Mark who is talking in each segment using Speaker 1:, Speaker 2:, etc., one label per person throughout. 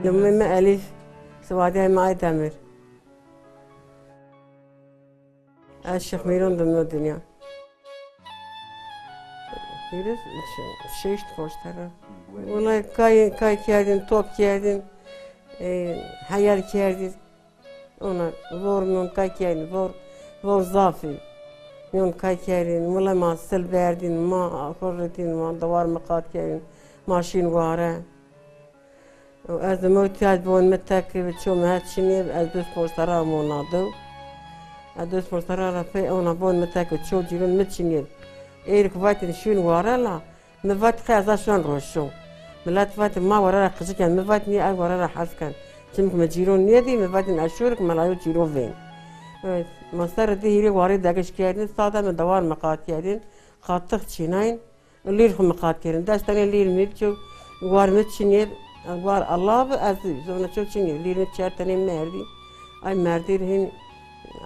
Speaker 1: دمي ما ألف سوادي ما أيتامر الشيخ ميرون دمي الدنيا Biraz şey işte boşlara. Ona kay kerdin, top kerdin, hayal kerdin. Ona vor non kay kerdin, vor zafi. Non kay kerdin, mula ma silberdin, ma korretin, ma davar makat kerdin, maşin vara. Az motiad bon metak çom hatçini az dos boşlara monado. Az dos boşlara rafe ona bon metak çom jirun metçini. إيرك فاتن شون ورالا مفات خازا شون روشو ملات فاتن ما ورالا قزكان مفاتني أي ورالا حاسكان تمك مجيرون نيدي مفاتن أشورك ملايو جيرون فين مصدر دي هيري وارد داكش كيادين صادا من دوار مقات كيادين خاطخ تشيناين اللي يرخم مقات كيادين داستاني اللي الميبتشو وار متشنيب وار الله بأزيز زونا شو تشنيب اللي متشارتاني مردي أي مردي رهين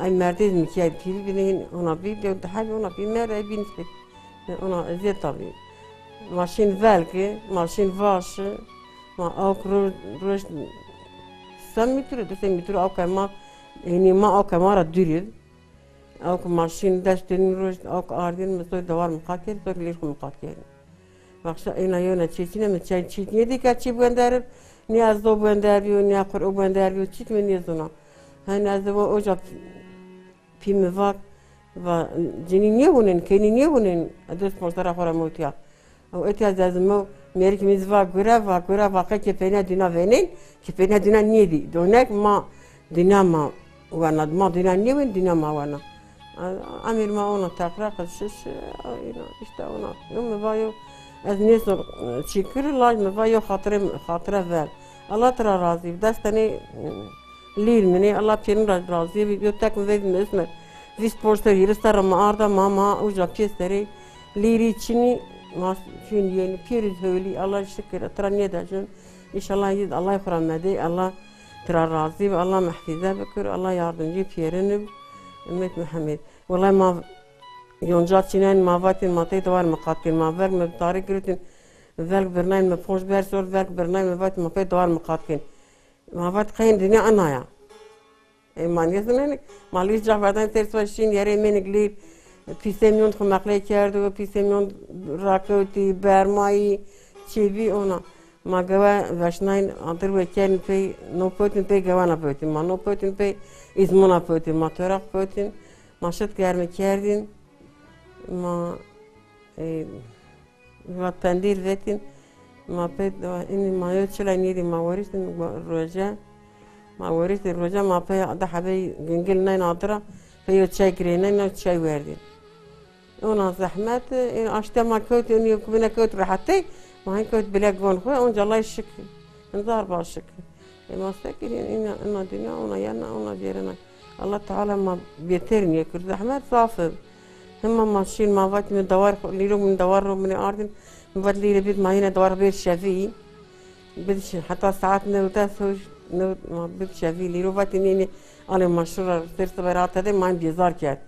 Speaker 1: أي مردي مكياد كيبي بنين هنا بي بيو تحابي هنا بي مردي بينسبك ona زي طبيعي ماشين فالكي ماشين فاش ما أوك روش سميترو ده سميترو أوك ما يعني ما أوك ما رديريد أوك ماشين داشتين روش أوك أردين مسوي دوار مقاكر سوي ليش مقاكر بخشة إنا يونا تشينا متشاين تشيني دي كاتشي بندر نياز دو بندر بيو نيا قرء بندر بيو تشيت من يزونا هنا زوا أوجا في مفاك و جنی نیونن کنی نیونن دوست مشترک خورم موتیا او اتیاز از مو میرک میز و گورا واقع که پینا دینا ونین که پینا دینا نیدی دونک ما دینا ما وانا ما دینا نیون دینا ما وانا امیر ما اونا تقرا قشش اینا işte اونا یوم میوایو از نیست چیکر لاج میوایو خاطره ور الله ترى راضي دستني ليل مني الله بيرن راضي بيوتك مزيد من اسمه Biz poster yürüster ama arda mama ucak kesteri liri içini mas gün yeni piri söylü Allah şükür traniye dacın inşallah yid Allah rahmedi Allah trar razı Allah mahfize bekir Allah yardımcı piyerini ümmet Muhammed vallahi ma yoncat çinen mavatin matay davar maqatil ma verk me tarih giritin verk bernayn me fonş bersor verk bernayn me vat mapay davar maqatil mavat kayn dünya anaya مانیزنه مالیش جوادان ترسوشین یاری منگلی پیسمیون خماقلی کرد و پیسمیون راکوتی برمایی چیبی اونا ما گوا وشناین آنتر وکیل پی نوپوتین پی گوا نپوتین ما نوپوتین پی izmona پوتین ما تراق پوتین ما شد گرم کردین ما و پندیر وتین ما پید این مایو چلا نیدی ما وریستن روزه ما وريت الرجاء ما في ده حبي جنجلنا ناطرة فيو تشاي كرينا تشاي واردين ونا زحمات أشتا ما كوت إني كبنا كوت راحتي ما هي كوت بلاك بون خوي وإن الله الشكر نزار بالشكر ما استكرين إن الدنيا ونا يانا ونا جيرنا الله تعالى ما بيترني كل زحمات صافب هم ماشيين ما فات من دوار ليلو من دوار من أردن من فات ليلة بيت ما هنا دوار بيت شافي بدش حتى ساعتنا وتاسوش نو ما بتشافي لي روفاتي نيني أنا مشهورة صرت برات هذا ما عندي زار كات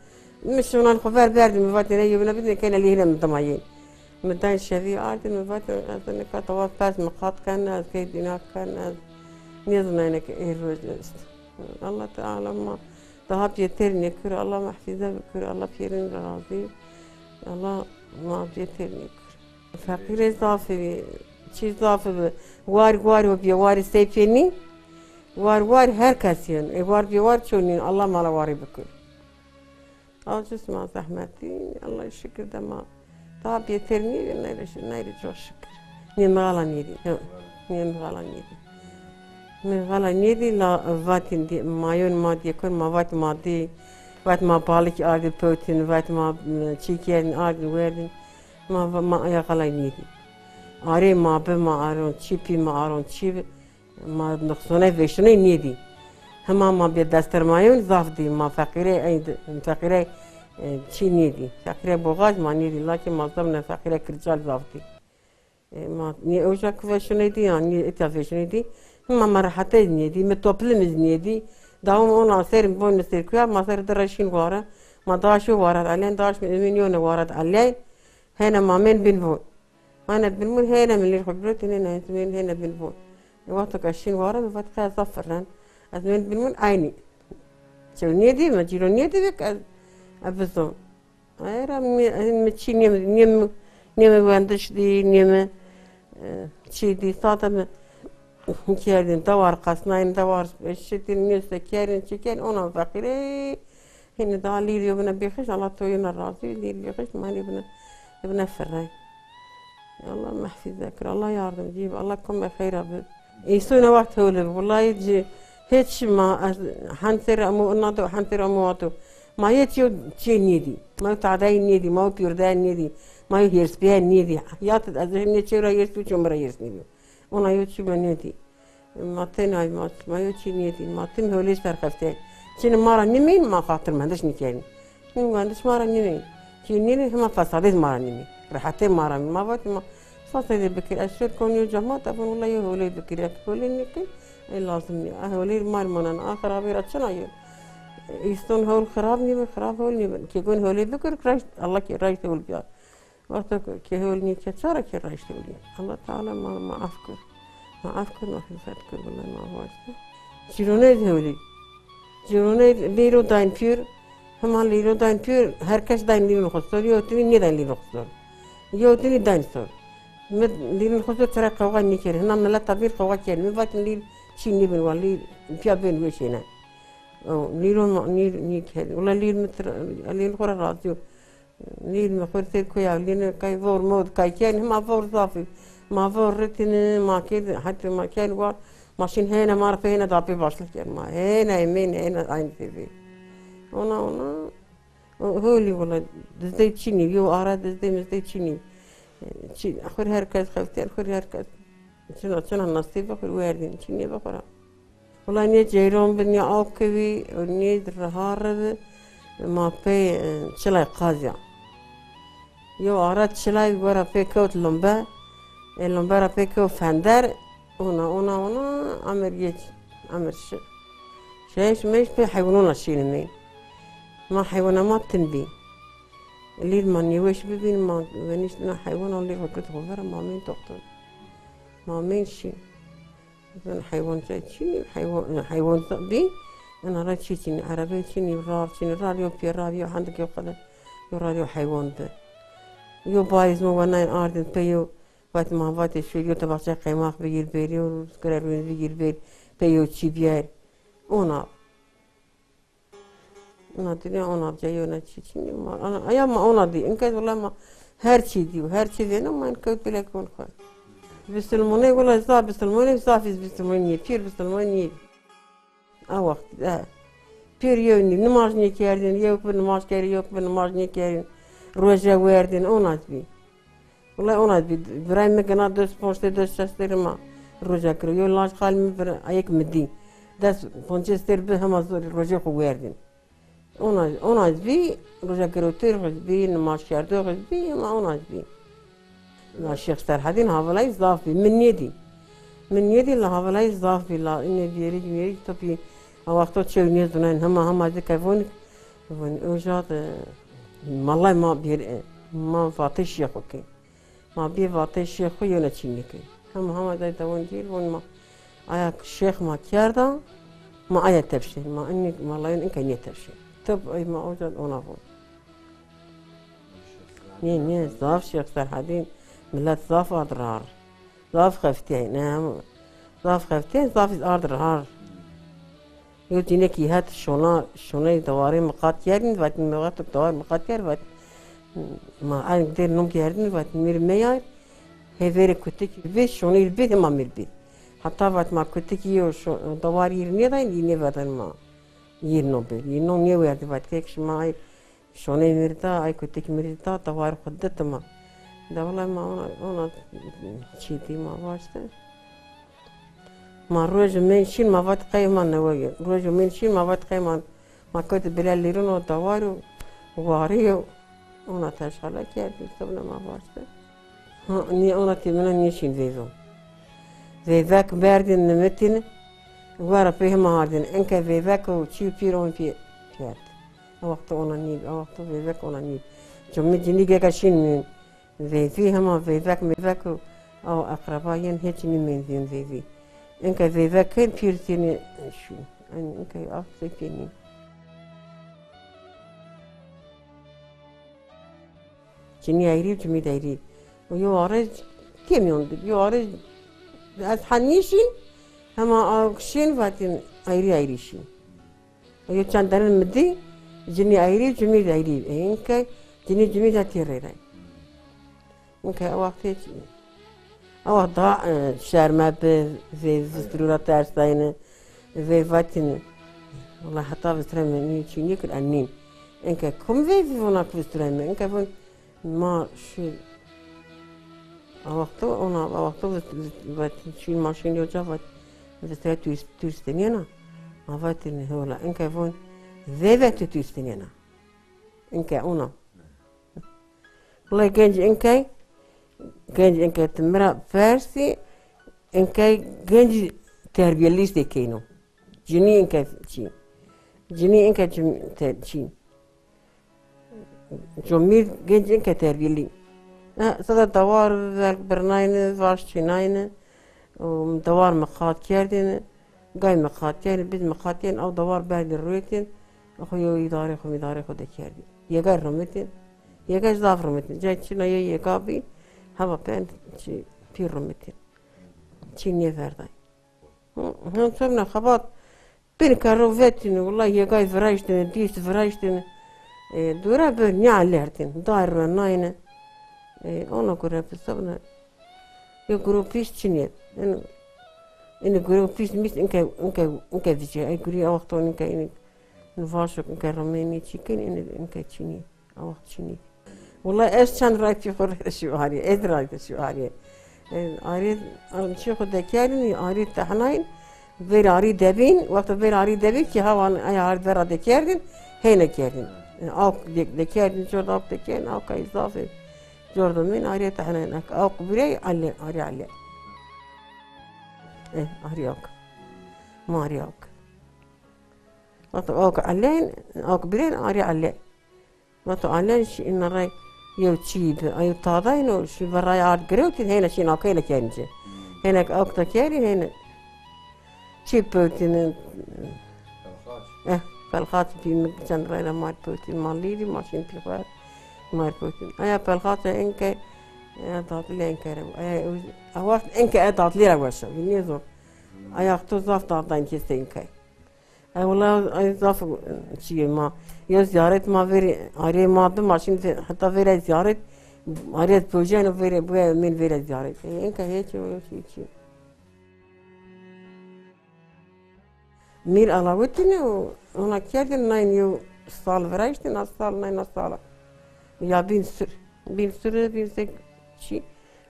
Speaker 1: مش من الخبر بارد من فاتي نيجي من بدنا كنا اللي هنا متمايين مدان شافي عاد من فاتي أنا كتوات باس مقاط كان از كيدنا كان از نيزنا إنك إيروجست الله تعالى ما ذهب يترني كر الله محفظة كر الله بيرن راضي الله ما بيترني كر فقير ضعفي شيء ضعف وار وبيوار سيفيني وار هر كسين وار بيوار شونين الله ما لا واري بكل أجلس مع زحمتي الله يشكر دما طاب يترني نايل جو شكر نين غلا نيدي من غلا نيدي لا فاتن دي مايون ما دي يكون ما وات ما بالك أرد بوتين وات ما تشيكين أرد ويردين ما يا غلا نيدي آره ما به ما آرون چیپی ما آرون چیپ ما نقصانه وشونه نیدی همه ما به دسترمایون ضعف دی ما فقیره چی نیدی فقیره بوغاج ما نیدی لکن ما ضمن فقیره کرجال ضعف دی ما نی اوجا وشونه دی نی اتیا وشونه دی همه مرحله نیدی متوپلمز نیدی داوم اون آثار بون سرکویا ما سر درشین واره ما داشو وارد علین داش میلیون وارد علین هنا ما من بنفون أنا بنمر هنا من اللي خبرت هنا هنا بنفون وقت كاشين ورا بفت خا صفرن از من بالمن عيني شو نيدي ما جيرو نيدي بك أبزون أيرا متشي نيم واندش دي نيم شي دي صاتم كيرين دوار قصناين دوار الشتي الناس كيرين شكين أنا فقيرة هنا دا ليريو بنا بيخش على طوينا الراسي ليريو بيخش ما بنا فراي الله ما في ذكر الله يعرض جيب الله كم خير أبد يسونا وقت هولب والله يجي هيتش ما حنتر أمو نادو حنتر أمو واتو ما يتيو تشي نيدي ما تعداي نيدي ما بيردان نيدي ما يهرس بيها نيدي يات أزهر نيتشيرا يرس بيشومرا يرس نيدي أنا يوتشي ما نيدي ما تناي ما يوتشي نيدي ما تم هوليش فرقفتين شين مرة نمين ما خاطر ما عندش نكاني ما عندش مرة نمين شين نيني هم فصلت مرة نمين رحتين مرة ما بات ما فصلت بكري أشير كوني جماعة أبون والله يهولي بكري أكولي نكين لازمني أهولي مال من آخر أبي رتشنا يو يستون هول خراب نيبل خراب هول نيبل كي يكون هولي بكر كراش الله كي رايش تقول بيار وقت كي هول ني كتشارة كي رايش تقول الله تعالى ما أفكر ما في فكر والله ما واسطة جيرونيد هولي جيرونيد ليرو داين بير هم ليرو داين بير هركش داين ليرو خسر يوتني ني داين ليرو خسر يوتني داين صار مد ليرو خسر ترى قوة نيكير هنا ملا تبير قوة كير مبات لير شيني بن واللي بيا بين وشينا ليرو نير نيكير ولا لير متر لير خورا راديو لير مخورت كويا لير كاي فور مود كاي كان ما فور ضافي ما فور رتن ما كده حتى ما كان وار ماشين هنا ما عرف هنا ضابي باصل كان ما هنا يمين هنا عين في أنا هولي والله دزدي تشيني يو أراد دزدي مزدي تشيني آخر هركز خفتي آخر هركز شنو النصيب آخر واردين تشيني بخورا والله نيت جيرون بني عاقبي ونيت رهارب ما بي شلاي قاضية يو أراد شلاي ورا بي كوت اللمبة را بي كوت فندر أنا عمر يجي عمر شيش مش بي حيوانون الشينين ما حيوانات تنبي اللي ما نيوش ببين ما بنيش لنا حيوان اللي فكرت غفرة ما مين تقتل ما مين شيء حيوان شيء حيوان بي أنا رأيت شيء عربي شيء رار يو بي رابيو عندك يو قدر يو رار حيوان ده يو بايز مو وناين آردن بيو وقت ما وقت شو يو تبغى قيمة بيجير بيري وسكرر بيجير بير بيو شيء بيار أنا الدنيا أنا جايونا شيء ما أنا أيام ما أنا دي إنك والله ما هر شيء دي أنا ما إنك بلاكون خال بسلموني ولا زاب بسلموني زافيز بسلموني بير بسلموني وقت بير يوني نماذج كيردين يوك بنماذج كير يوك بنماذج كيرين روجا واردين أنا بي والله أنا بي براي مكنا دوس بونشتي دوس شستر ما روجا كرو يو لاش خال مبر أيك مدين دس بونشستر بهم أزور روجا واردين أنا بي روجا كرو تير بي نماذج كيردو بي ما أنا بي الشيخ سرحدين هافلاي ضافي من يدي لا هافلاي ضافي لا إن بيري تبي وقتها شو نيزنين هم ذيك فون وجات والله ما فاتش يخوكي ما بي فاتش يخو يونتشينيكي هم ذي دوون جيل ون ما آيا الشيخ ما كيردا ما آيا تبشي ما إني والله إنك نيتبشي تب أي ما أوجد أنا فون ني ضاف شيخ سرحدين ملات ضاف أضرار ضاف خفتين نعم ضاف خفتين ضاف أضرار يوتيني كي هات شونا دواري مقات يارين وات مقات دوار مقات يار وات ما أنا قدر نوم يارين وات مير ميار هي فيري كتك بيش شونا البيت ما مير بيت حتى وات ما كتك يو دوار يرني دا يني واتن ما يرنو بيت ينو نيو يارد وات كيكش ما شونا ميرتا أي كتك ميرتا دوار خدت ما ده والله ما أنا شيتي ما واسطة ما روج من شين ما فات قيمان نواجه روج من شين ما فات قيمان ما كنت بلا ليرون ودوارو واريو أنا تشعلك يا بيستبنا ما واسطة ني أنا تمنى نيشين فيزو زي ذاك باردين نمتين وارا فيه ما هاردين إنك في ذاك وشيو بيرون في فيات وقت أنا نيب وقت في ذاك أنا نيب جمع جني جاك شين من في هما في ذاك أو أقربائين هيك من ذين في إنك في ذاكر بيرتيني شو يعني إنك أفضل فيني كني عيري وجمي دايري ويوارج كم يوم يوارج از حنيشين هما أكشين فاتن عيريشين ويو چندن مدي جني عيري وجمي دايري إنك جني جمي داتيري إنك وقتي أو ضاع شرمة في ضرورة ترسين في فاتن والله حتى بسترم مني شيني كل أنين إنك كم في فينا بسترم إنك فن ما شو وقته أنا وقته بتشيل ماشين يوجا بسترم توستنينا ما فاتن هولا إنك فن في توستنينا إنك أنا والله genç enke tımra Persi enke genç terbiyeliste keno. Cini enke çi. Cini enke çi. Jomir genç enke terbiyeli. Sada davar bernayne vaş çinayne. Davar mekhat kerdine. Gay mekhat yani biz mekhat yani av davar belli rüyetin. Akhoyo idare xo dekerdi. Yegar rahmetin. Yegar zaf rahmetin. Cay çina yekabi. هوا بند شي بيرمتين شي نيفرداي هم صرنا خبط بين كاروفاتين والله يا جاي فرايشتين ديست فرايشتين دورا بنيا عليرتين داير ناينه انا كره بسبنا يقولوا بيش تشنيت إن يقولوا بيش مش إنك فيجي أي قولي أوقات إنك نفاشك إنك رميني تشيكين إنك تشيني أوقات تشيني والله إيش كان رأيك في خورة شو هاري إيش رأيك شو هاري أريد شو خد كارني أريد تحنين غير أريد دبين وقت غير أريد دبين كي هوا أي أريد غير دكارن هنا كارن أو دكارن جورد أو دكارن أو كإضافة جورد من أريد تحنين أو قبري على إيه أريك ما أريك وقت أو علين أو قبرين على وقت علين شيء إن رأي يو تشيب أيو طاضين شي براي عاد قروتين هنا شي ناقيلة كينجي هناك أوقتا كيري هنا شي بوتين فالخات في مكان راينا مار بوتين ماليدي ماشين بيخوات مار بوتين أيا فالخات إنك أضاط لي إنك أيا أوقت إنك أضاط لي روشة بنيزو أيا أختو زاف طاضين كيستي إنك أي والله أي زاف شي ما يا زيارة ما فيري أري ما ضم ماشين حتى فيري زيارة أريد بوجين وفيري بويا من فيري زيارة إنك هيك شيء مير علاوتني وأنا كيرتن ناين يو صال فرايشتن أصال ناين أصالة يا بين سك شيء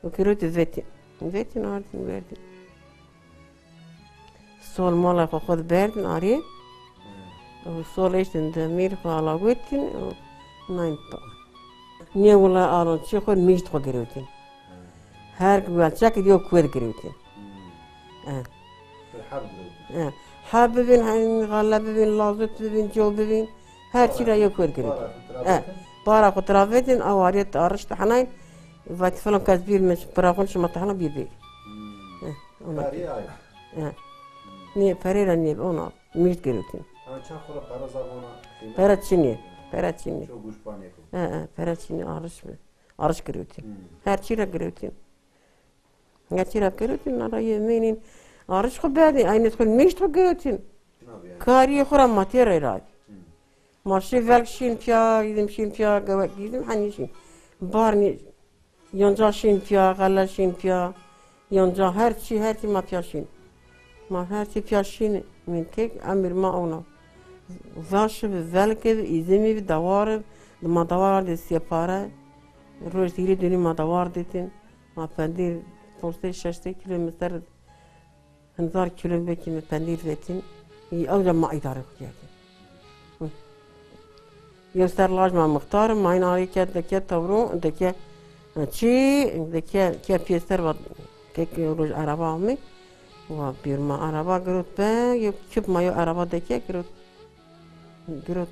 Speaker 1: وكروت فيتي ناردن بيردن صال مالا خد بيردن أري وصال إيشتن دمير علاوتن ناين با نيا ولا أرون شيء خد ميشت خد كروتين هر قبل شاك ديو كوير كروتين
Speaker 2: الحرب
Speaker 1: حاب بين غلا بين لازت بين جو بين هر شيء لا يكون كريم بارا قطرافين أو عريت أرشت حنين فات فلان كاسبير مش براغونش مطحنا بيبي ني فريرا ني أنا ميت كريتين فراتشيني
Speaker 2: شو قوش بانيكو
Speaker 1: فراتشيني أرش كريتين هر شيء لا كريتين هر شيء لا كريتين أنا يمينين أرش خبادي أي ندخل ميشت خجوتين كاري خرام ما تيري راي ماشي فالشين فيا يدم شين فيا جوا يدم حنيشين بارني ينجا شين فيا غلا شين فيا ينجا هرشي ما فيا شين ما هرشي فيا شين من تك أمير ما أونا واش بذلك يزمي بدوار ما دوار السيارة روز تيري دني ما دوار ديتين ما فندير فرصة 6 كيلومتر 1000 كيلومتر من بندير فيتين أوجا ما إدارة كياتي يستر لاج ما مختار ما يناري كات دكيا تورون دكيا شي دكيا كيا بيستر و كيك روج عربا أمي وبيرما عربا قرط با يكتب ما يو عربا دكيا قرط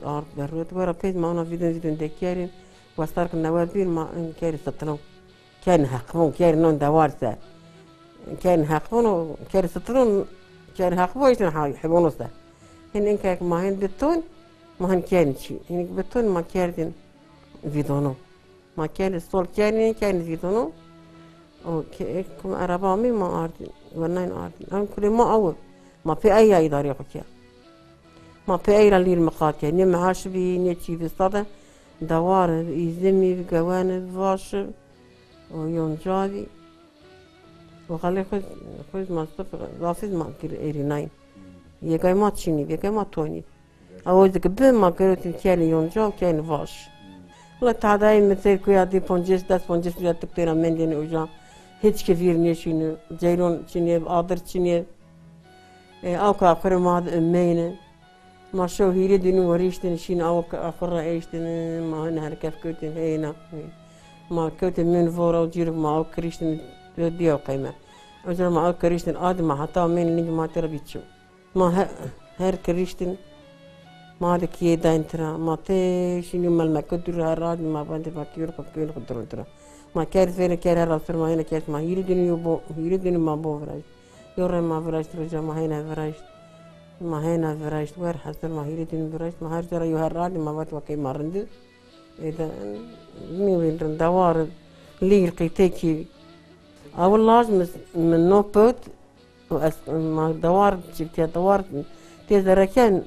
Speaker 1: أرض برود ورا بيت ما أنا فيديون دكيارين واسترك النوابير ما كير ستلون كان حقهم كير نون دوار سا كان حقونه كان سترون كان حقه إيش يحبونه ده هن إنك ما هن بتون ما هن كان شيء هنك بتون ما كان فيدونو ما كان الصول كان فيدونو أو كم أربعمي ما أردن ونين أردن هم كل ما أول ما في أي إدارة خكيا ما في أي رلي المقاطع نم عاشبي نتشي في الصدى دوار يزمي في جوان فاش ويونجابي وخلي خذ ما صفر رافض ما كل إيرينين يجاي ما تشيني يجاي ما توني أو إذا قبل ما قلت كان يونجاب كان فاش والله تعداي مثل كويا دي بونجيس داس بونجيس ويا تكتير من دين وجا هيك كثير نشينو جايلون شيني بقدر شيني أو كآخر ما هذا أمينه ما شو هيري دينو وريشتن شين أو كآخر رأيشتن ما هن هالكيف كوتن هينا ما كوتن من فورا وجير ما أو كريشتن ديو قيمة أجر ما أو كريشتن آدم ما حتى من نيجي ما ترى بيتشو ما هر كريشتن ما هذا كي داين ترى ما تشيني مال ما كدر هراد ما بند بكير بكير خدر ترى ما كارث فين كاره راسر ما هنا كارث ما هيري دينو يبو هيري دينو ما بو فراش يوري ما فراش ترجع ما هنا فراش ما هنا فراش وير حصل ما هيري دينو فراش ما هرجع يهراد ما بات وكي ما رند إذا مي وين دوار لي القيتكي أول لازم من نوبوت ما دوار جبتي دوار تيزر كان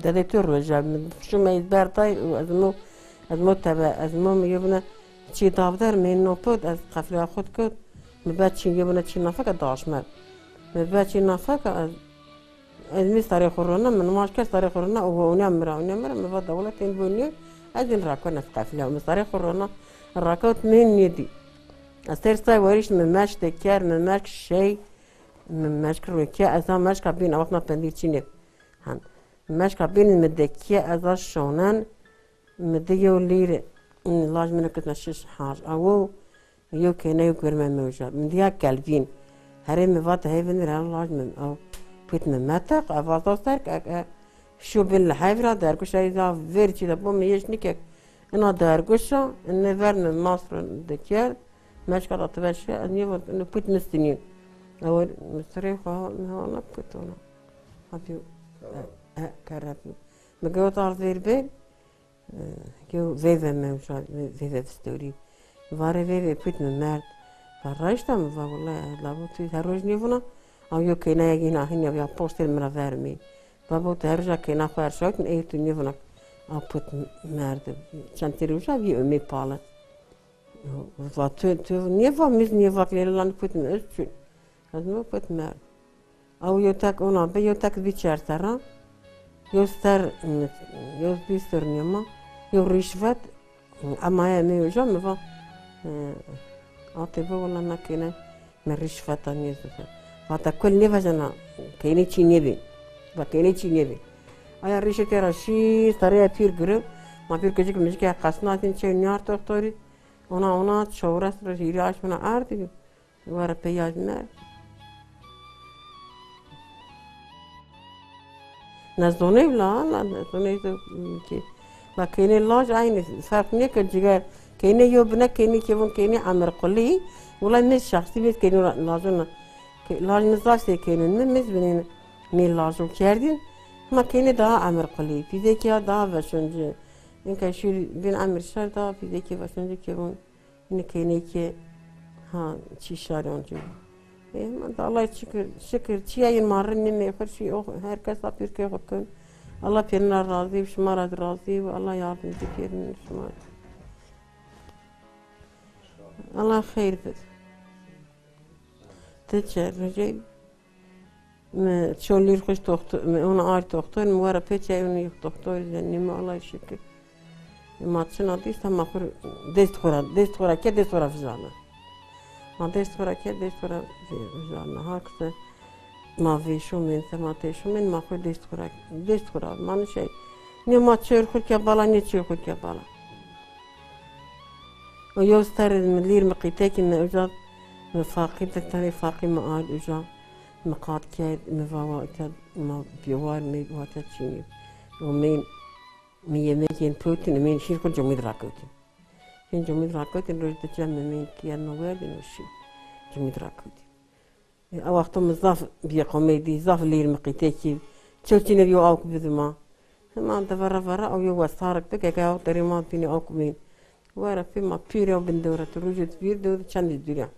Speaker 1: دلتور وجاب من شو ما يدبر طاي وأزمو تبع أزمو يبنا شي دافدر من نوبوت از قفله خود كد مباد شي يبنا شي نفقة داش مر مباد شي نفقة از ميز تاريخ كورونا من ماش كاس تاريخ كورونا وهو ونمر مباد دولة تنبوني أجن راكونا قفله ومن تاريخ كورونا الراكوت من يدي أستير ساي وريش من ماش تكير من ماش شيء من ماش كروكيا أزا ماش كابين أوقنا بندي تشيني هن ماش كابين مدكيا أزا شونان مديو لير لاج منو كنت نشيش حاج أو يو كنا يكبر من موجود من ديها كالفين هري مفات هيفن راه لاج من أو بيت من ماتق أفاضوسترك شو بين الحيفرة داركوش إذا فيرتي دبوم يجنيك أنا داركوشة إن فرن مصر دكير ماش كلا تباشا أني ود إنه بيت مستنين أو مستريح هلا بيتونا هذيو كرابيو مجاوط على البيت جو فيفا موجود فيفا في ستوري فاري فيفا بيت من مال فرشت من فا والله لابد تهرج نيفنا أو يو كنا يجينا هنا بيا بوستر من فارمي بابو تهرج كنا خير شوك نيجي نيفنا أو بيت مرد كان تروجا بيو مي بالا فاتو نيفا ميز نيفا كليلان بيت من أشون هذا مو بيت مرد أو يوتاك أنا بيوتاك بيشار ترى يوستر بيستر نيما يوريشفت أما يا ميو جام فا أعطيه والله ما كنا مريشفت نيزو فاتا كل نيفا جنا كيني تشينيبي فكيني تشينيبي أيا ريشة ترى شيء طريقة بير جرب ما بير كذيك مشكلة قصنا تنشي نيار تختاري أنا شورس رجيري عاش من عارضي ورا بياج مال نزوني لا نزوني كي لكن اللاج عيني فرق نيك الجير كيني يوبنا كيني كيفون كيني عمر قلي ولا مش شخصي بس كيني لاجنا لاج مزاج كيني مش بنين مين لاجو كيردين ما كيني دا عمر قلي في ذيك دا فشنج إنك شو بين عمر شهر دا في ذيك فشنج كيفون إن كيني كي ها شي شارون جو الله شكر شيء مرة إني يخر شيء هركز أبير كي يخكن الله بيرنا راضي وش مرض راضي والله يعطي كثير من الشمال الله خير بس تتشر رجال ما تشون لي الخش تختار أنا عارف تختار مورا بيتشا أنا تختار لأني ما الله يشكر ما تشنا ديست هم آخر ديست خورا كده ديست خورا في زمان ما ديست خورا كده ديست خورا في زمان هاكسه ما في شو من ثماتي شو من ما خود ديست خورا ما نشي نيوم ما تشير خود كبالا نيتشير خود كبالا ويوستر المدير مقيتك إن أجاد مفاقي تاني فاقي ما عاد أجاد مقاد كاد مفاوا كاد ما بيوار مي واتشيني ومين مية بروتين مين شير كل جميد راكوتين كن جميد راكوتين روز تجمع مين كيان نوال إنه شيء جميد راكوتين وقتهم الزاف بيقوميدي زاف اللي المقيتاكي تشوتينا بيو أوك بذما ما أنت فرا أو يو صارك تك كاو تريمات بيني أوك بين ورا في ما بيري وبندورة تروجت بير دور تشاند الدنيا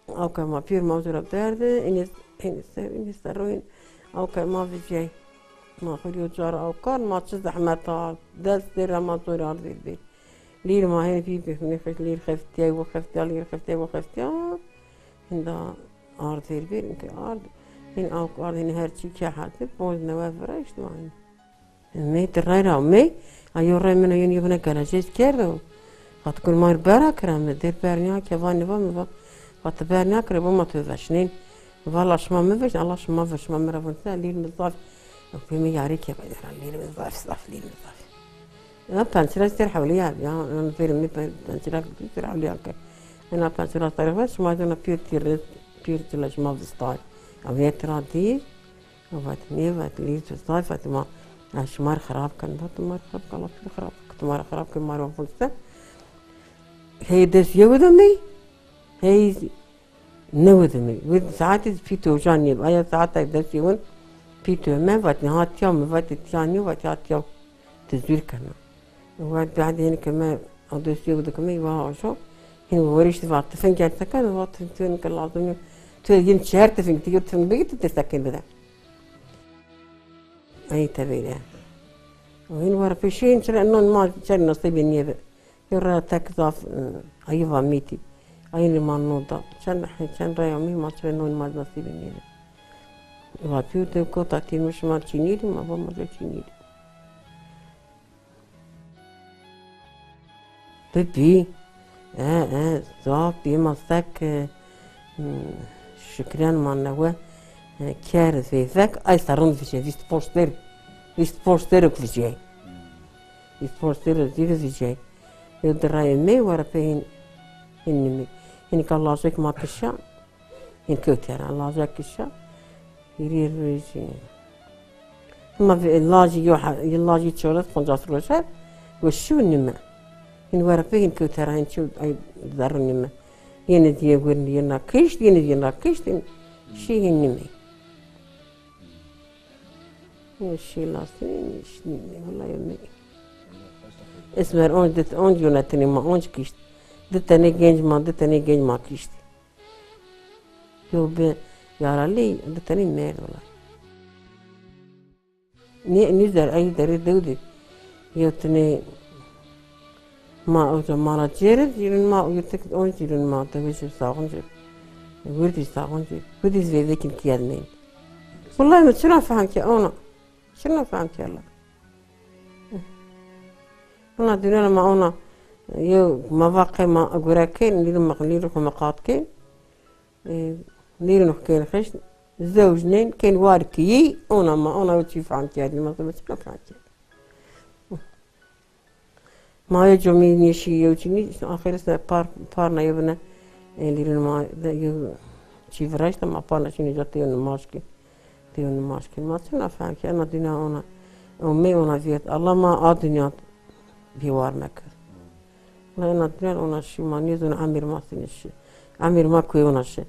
Speaker 1: أو كما بير موزورة بتارد إنس تروين أو كما في جاي ما خليو جار أو كان ما تشزح مطار داس دير ما زور أرض البيت لير ما هي في بخنيخش لير خفتي وخفتي لير خفتي وخفتي هندا أرض البيت إنك أرض هن أو أرض هن هرشي كحد بوز نوافر إيش تماين مي ترايرا مي أيو راي من يون يبنا كلاجيس كيرو هتكون ماير برا كرام دير برنيا كفاني فم فت برنيا كربو ما تفشنين والله شما مفش الله شما فش ما مرفنسا ليل مضاف في مي يعريك يا بدر ليل مضاف صاف ليل مضاف أنا بانسرا ستير حوليها أنا في مي بانسرا ستير حوليها أنا بانسرا طريقة ما أنا بير تلاش ما بستاي أبي ترادي وفاتني وفاتلي تستاي فاتما شمار خراب كان مار خراب كان الله خراب كنت مار خراب كان مار وفلسة هي دس يودمي هي نودمي ود ساعات فيتو جاني أي ساعات دس يون فيتو ما فاتني هات يوم فات تياني وفات يوم تزوير كنا وبعد بعدين كمان أدوس يود كمان وهاشو هنا وريش تبع تفين كان سكن وقت تفين كان لازم تفين شهر تفين تيجي تفين بيت تسكن بده أي تبيله وين ورا في شيء شر إنه ما شر نصيب النيابة يرى تكذب أيوة ميتي أين ما نوضع شن رأيهم ما شر إنه ما نصيب النيابة واتيو تبكو تاتين مش ما تشينيد ما هو ما تشينيد ببي ذاك بما ذاك شكرا ما نوى كار في ذاك أي صارون في شيء vist poster في شيء vist poster في شيء يدرى مي ورا فين إني إن كان لازق ما كشة إن كوتر لازق كشة يرير ريجي ما في لاجي يلاجي تشورت خنجات روشة وشو النما إن ورا فين كوتر إن شو أي ذر النما يندي يقول يناكشت يندي يناكشت شيء النما شيء لاسين شيء والله يومي اسمه أونج يوناتني ما أونج كيشت دتني جنج ما كيشت يوب يا رالي دتني مير والله نيزر أي دري دودي يوتني ما أوجا ما جيرد يرن ما يوتك أونج يرن ما تبيش ساقنجي وردي ساقنجي وردي زي ذيك الكيادمين والله ما شنو فهمك أنا شنو فهمت يلا أنا دينا ما أنا يو مواقع ما أقولكين ليرو مقاطكين ليرو كين خش زوجين كين واركي أنا وتشي فهمت هذه ما شنو فهمت ما يجوميني شيء يوجيني آخر سنة بارنا يبنا ليرو ما يو شي فراشة ما بارنا شنو جاتيون ماشكي تيون ماشكين ما شنو فهمت أنا دينا أنا أمي أنا فيت الله ما أدنيا بيوار مكة لا أنا دينا أنا شيء ما نيزون عمير ما سنش عمير ما كوي أنا شيء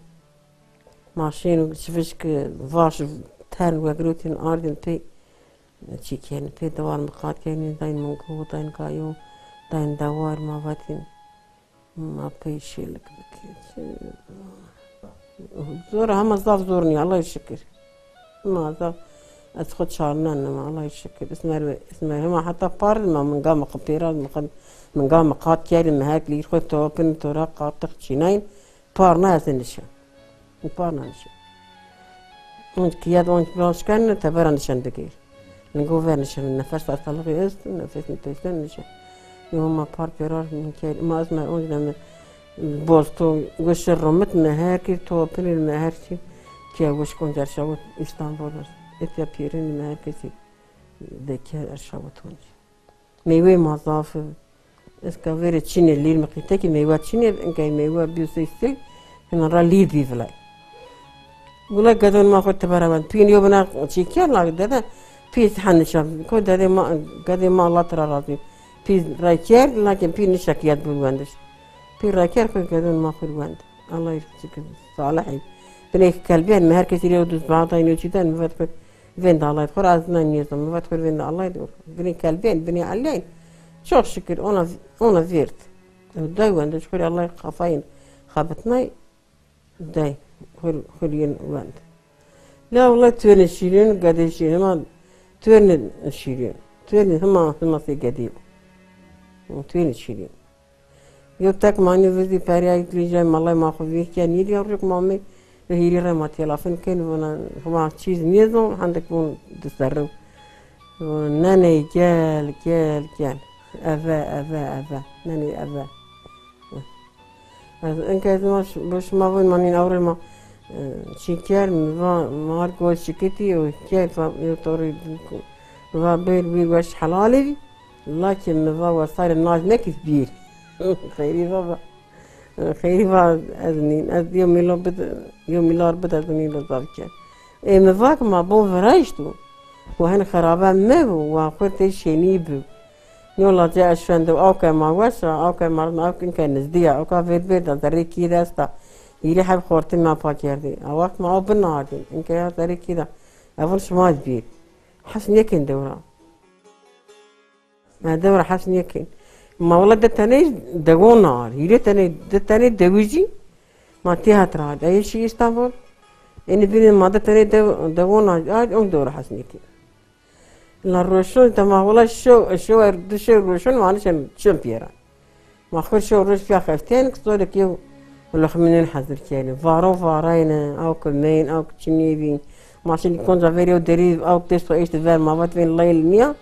Speaker 1: ماشين شفتش كفاش تان وقروتين أردن بي شيء كان بي دوار مقاد كان داين منقو داين كايو داين دوار ما باتين ما بي شيء لك زور هم زاف زورني الله يشكر ما زاف أسخد شارنا ما الله يشكر اسمه ما حتى بارد ما من قام قبيرة من قام قات كاري ما هاك لي خد توبن تورا قاطق شينين بارنا هزنشة بارنا نشة وانت كياد وانت باش كان تبرا نشان دقير نقول نشان النفس أطلقي است نفس نتيجة نشان يوم بار بيرار من كاري ما اسمه وانت لما بوستو وش الرمت مهاكي توبن المهارتي كي وش كنت أرشاوت إسطنبول إتيا بيرين مهاكي ذكر أرشاوت ونج ميوه مضاف اسكا فيري تشيني الليل مقيتاكي ميوه تشيني انكاي ميوه بيوسيستي هنا را ليل بيفلاي ولا قدون ما خدت برابان بين يومنا تشيكيا لا ده بيس حنشا كود هذا ما قد ما الله ترى راضي بيس رايكير لكن بين شكيات بالواندش بين رايكير كود قدون ما خد واند الله يرزقك صالحي بنيك كلبين ما هركس يودوس بعضين وجدان مفتكر فين الله يدخل عزنا نيزم مفتكر فين الله يدخل بني كلبين بني علين شو شكر أنا فيرت داي وين شكر الله خفاين خبطناي داي خلين وين لا والله توين الشيرين قاعد يشيل ما توين الشيرين توين هم في قديم توين الشيرين يوتك ماني وزي بريا يتلي جاي مالله ما خويه كان يدي أوريك مامي هيري رما تلافن كان وانا هو چیز نيزم عندك بون تسرو ناني جال أفا ناني أفا إنك باش ما بون ماني أوري ما شكر مار قول شكتي وكير فيطوري بير وش حلالي لكن وصار الناس نكس بير خيري بابا خيري بابا أذنين يوم ميلار بدا أذنين للضبكة مفاك ما بو فرايشتو وهن خرابان مبو وقلت الشيني بو نولا جاء الشندو أوكا ما وشا أوكا مرنا أوكا كان نزديا أوكا فيد بيدا ذري كيدا استا يلي حب خورتي ما باكيردي وقت ما أو بنادي إنك يا ذري كيدا أول شمال بير حسن يكن دورة دورة حسن يكن ما والله ده تاني دقون نار يلي تاني دويجي ما تيها تراد أي شيء اسطنبول إني بين ما ده تاني دقون نار أم دورة حسن يكن لا روشون تما والله شو روشون ما نشم شمبيرا ما خير شو روش فيها خفتين كسولك يو ولا خمنين حذر كياني فارين أو كمين أو كتشنيبين ماشين يكون زافيريو دريب أو تيستو إيش تفعل ما بات بين الليل ميا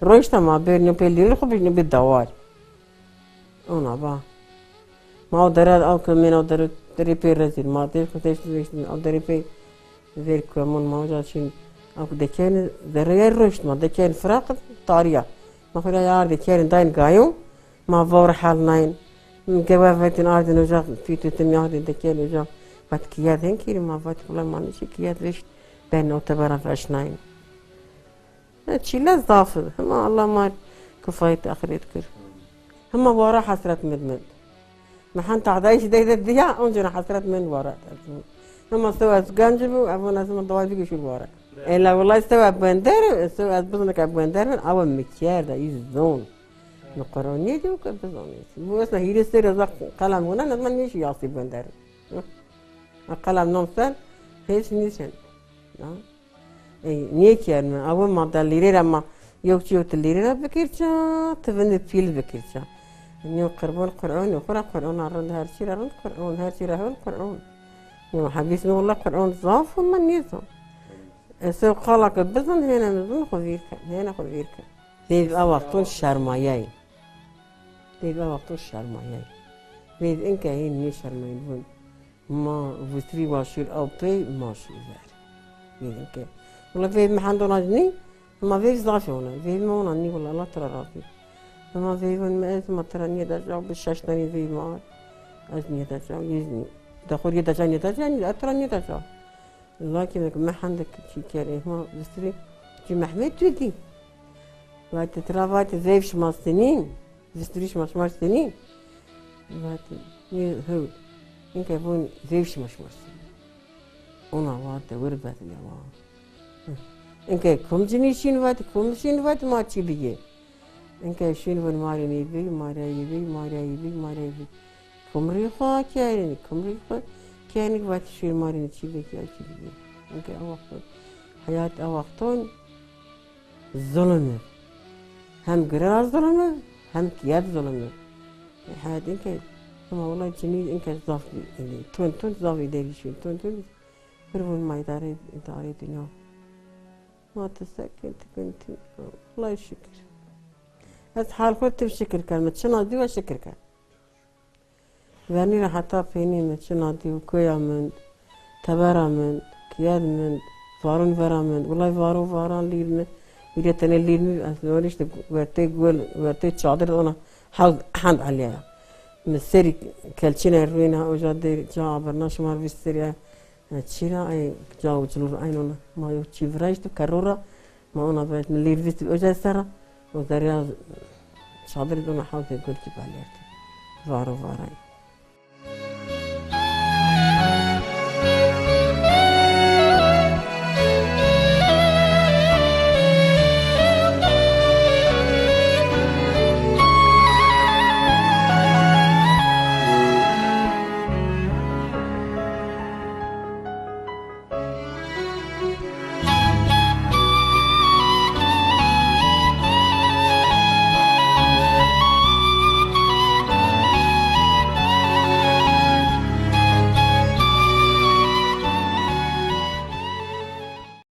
Speaker 1: روش تما بير نبيل يرخب نبي الدوار أنا با ما هو دراد أو كمين أو دريبي رزيل ما تيش أو دريبي غير كمون ما هو جالسين أو دكان دريار روش ما دكان فراق طارية ما خير يار دكان داين قايو ما فور حال ناين جوافة نارد نجاح في تتمياه دكان نجاح بتكياد هنكير ما فات ولا ما نشي كياد ليش بين أعتبرها في عشناين هادشي لا ضافر هما الله ما كفاية آخريت كر هما ورا حسرة مدمد ما حنت عدايش دايدا ديا أنجنا حسرة من ورا هما سوى سجانجبو أبونا سما ضواي بيجي شو ورا إلا والله سوى بندر سوى بزنك بندر أو مكيار دا يزون نقروني جو كبزوني بس هيري سير زق قلم هنا نضمن يشي يعصي بندر قلم نمسن هيش نيشن اي نيكير من اول ما دليري لما يوكيو تليري بكيرشا تفند فيل بكيرشا نيو قربون قرآن وقرأ قرآن عرض هارشي رند قرآن هارشي رهون قرآن نيو حبيس نو الله قرآن ضاف ومن نيزم سو قالك بزن هنا مزن خبيرك هنا خبيرك ديبقى وقتون شرماياي ديبقى وقتون شرماياي بيد انك هين ني شرمايين بون ما وستري واشير او بي ماشي زار بيد انك والله بيد محندو نجني ما بيد ضعفونا بيد ما وناني والله لا ترى راسي ما بيد ما ما ترى ني دجاو بالشاشتاني بيد ما أزني دجاو يزني دخول يدجاني دجاني أترى ني دجاو لكن ما عندك شي كاريه ما بستري شي محمد تودي وقت ترافات زيفش ما سنين بستريش ما سنين وقت هو إنك يبون زيفش ما سنين أنا وقت وربت يا ما إنك كم جنيشين وقت ما تشي بيجي إنك شين ون ماري يبي كم ريخا كانك وقت شين ماري تشي بيجي إنك أوقت حياة أوقتون ظلمه هم قرار ظلمه هم كياد ظلمه حياة إنك ما والله جنيد إنك ضاف يعني تون ضاف يدري شو تون فرون ما يداري دنيا ما تسكت كنت الله يشكر بس حال كنت بشكر كان متشنا دي وشكر كان يعني راح فيني متشنا دي وكويا من تبارا من كياد من فارون فرا من والله فاران ليرنا يريتني ليرنا أسمعليش ورتي شاطر أنا حاض عليها من سري كلشنا روينا وجادي جا برناش مار في السريا تشينا أي جاو جلور أينونا ما يوتشي فرايش تكررها ما أنا بس من لير في وجا سرا وزريا شاطر أنا حاضر يقول كيف عليها فارو فاراي